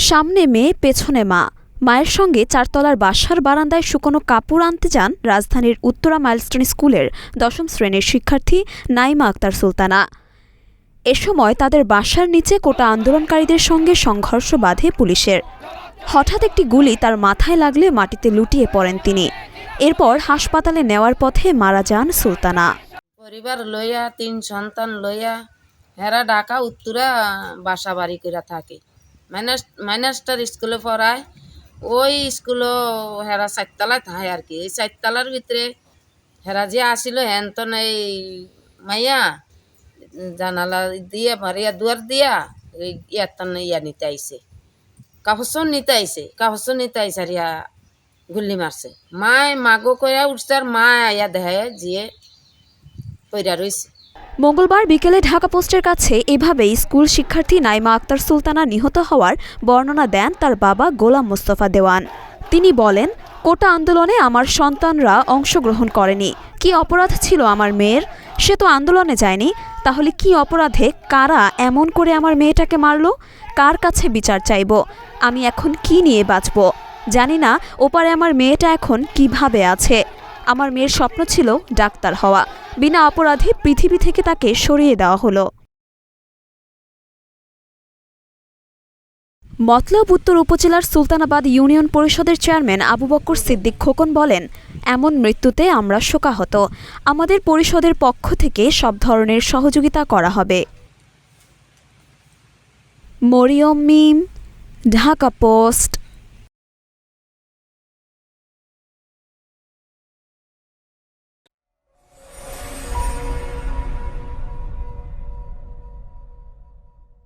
সামনে মেয়ে, পেছনে মা। মায়ের সঙ্গে চারতলার বাসার বারান্দায় শুকনো কাপড় আনতে যান রাজধানীর উত্তরা মাইলস্টোন স্কুলের ১০ম শ্রেণীর শিক্ষার্থী নাইমা আক্তার সুলতানা। এ সময় তাদের বাসার নিচে কোটা আন্দোলনকারীদের সঙ্গে সংঘর্ষ বাধে পুলিশের। হঠাৎ একটি গুলি তার মাথায় লাগলে মাটিতে লুটিয়ে পড়েন তিনি। এরপর হাসপাতালে নেওয়ার পথে মারা যান সুলতানা। পরিবার লইয়া ৩ সন্তান লইয়া হেরা ঢাকা উত্তরা বাসা বাড়ি করে থাকে। মাইনাস্টার স্কুলে পড়ায়। ওই স্কুলও হেরা ৪তলায় থাকে আর কি। এই ৪তলার ভিতরে হেরা যে আসিল হেন তো এই মাইয়া জানালা দিয়ে মারিয়া দুয়ার দিয়া ইয়ার ইয়া নিতে আইসে, কাপড় নিতে আইসে আর ইয়া গুল্লি মারছে। মাগো কয়া উঠছে আর মা আয়া দেখায় যে পইরা রইছে। মঙ্গলবার বিকেলে ঢাকা পোস্টের কাছে এভাবেই স্কুল শিক্ষার্থী নাইমা আক্তার সুলতানা নিহত হওয়ার বর্ণনা দেন তার বাবা গোলাম মোস্তফা দেওয়ান। তিনি বলেন, কোটা আন্দোলনে আমার সন্তানরা অংশগ্রহণ করেনি। কি অপরাধ ছিল আমার মেয়ের? সে তো আন্দোলনে যায়নি। তাহলে কি অপরাধে কারা এমন করে আমার মেয়েটাকে মারল? কার কাছে বিচার চাইব? আমি এখন কি নিয়ে বাঁচব? জানি না ওপারে আমার মেয়েটা এখন কিভাবে আছে। আমার মেয়ের স্বপ্ন ছিল ডাক্তার হওয়া। বিনা অপরাধে পৃথিবী থেকে তাকে সরিয়ে দেওয়া হলো। মতলব উত্তর উপজেলার সুলতানাবাদ ইউনিয়ন পরিষদের চেয়ারম্যান আবু বকর সিদ্দিক খোকন বলেন, এমন মৃত্যুতে আমরা শোকাহত। আমাদের পরিষদের পক্ষ থেকে সব ধরনের সহযোগিতা করা হবে। মরিয়ম মিম, ঢাকা পোস্ট।